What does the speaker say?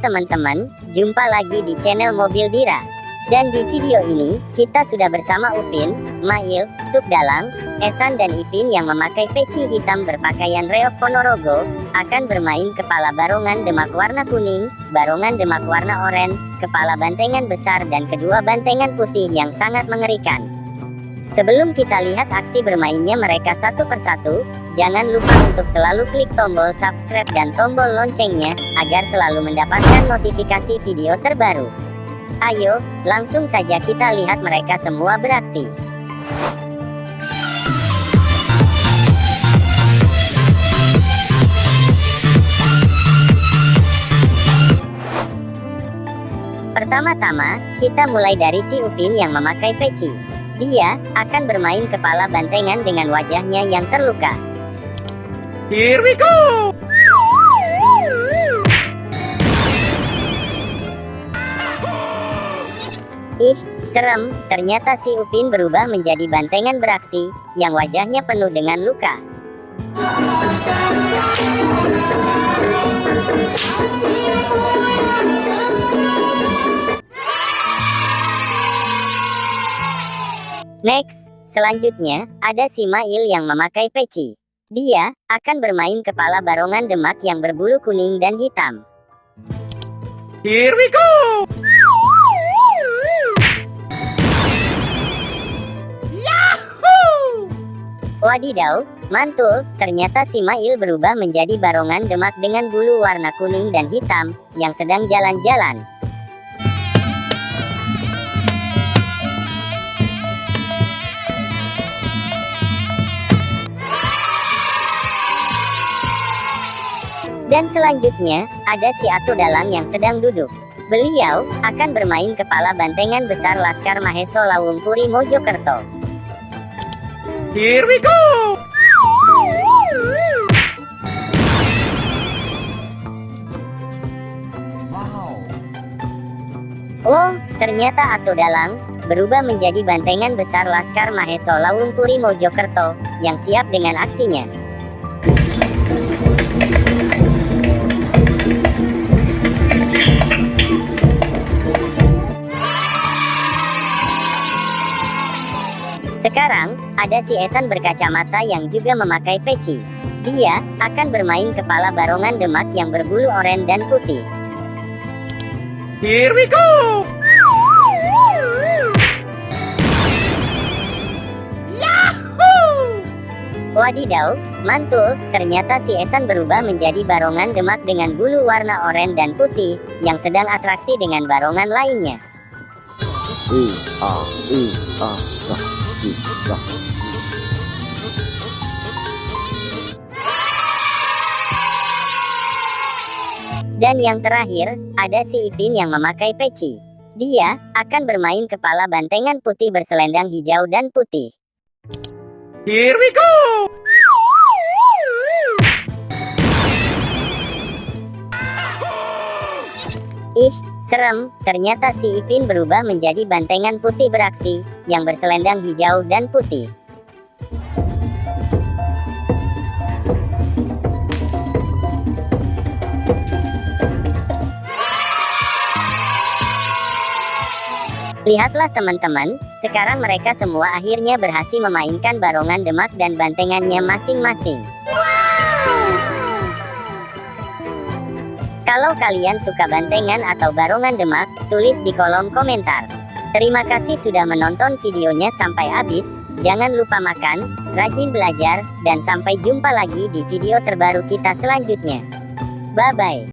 teman-teman, jumpa lagi di channel Mobil Dira. Dan di video ini, kita sudah bersama Upin, Mail, Tuk Dalang, Esan dan Ipin yang memakai peci hitam berpakaian reok Ponorogo, akan bermain kepala barongan Demak warna kuning, barongan Demak warna oranye, kepala bantengan besar dan kedua bantengan putih yang sangat mengerikan. Sebelum kita lihat aksi bermainnya mereka satu persatu, jangan lupa untuk selalu klik tombol subscribe dan tombol loncengnya, agar selalu mendapatkan notifikasi video terbaru. Ayo, langsung saja kita lihat mereka semua beraksi. Pertama-tama, kita mulai dari si Upin yang memakai peci. Dia akan bermain kepala bantengan dengan wajahnya yang terluka. Here we go! Ih, serem, ternyata si Upin berubah menjadi bantengan beraksi, yang wajahnya penuh dengan luka. Next, selanjutnya, ada si Mail yang memakai peci. Dia akan bermain kepala barongan Demak yang berbulu kuning dan hitam. Here we go! Wadidaw, mantul, ternyata si Mail berubah menjadi barongan Demak dengan bulu warna kuning dan hitam, yang sedang jalan-jalan. Dan selanjutnya, ada si Atu Dalang yang sedang duduk. Beliau akan bermain kepala bantengan besar Laskar Maheso Lawung Puri Mojokerto. Here we go! Wow. Oh, ternyata Atu Dalang berubah menjadi bantengan besar Laskar Maheso Lawung Puri Mojokerto, yang siap dengan aksinya. Sekarang, ada si Esan berkacamata yang juga memakai peci. Dia akan bermain kepala barongan Demak yang berbulu oranye dan putih. Here we go! Wadidaw, mantul, ternyata si Esan berubah menjadi barongan Demak dengan bulu warna oranye dan putih, yang sedang atraksi dengan barongan lainnya. Dan yang terakhir, ada si Ipin yang memakai peci. Dia akan bermain kepala bantengan putih berselendang hijau dan putih. Here we go! Ih, serem, ternyata si Ipin berubah menjadi bantengan putih beraksi, yang berselendang hijau dan putih. Lihatlah teman-teman, sekarang mereka semua akhirnya berhasil memainkan barongan Demak dan bantengannya masing-masing. Kalau kalian suka bantengan atau barongan Demak, tulis di kolom komentar. Terima kasih sudah menonton videonya sampai habis. Jangan lupa makan, rajin belajar, dan sampai jumpa lagi di video terbaru kita selanjutnya. Bye-bye.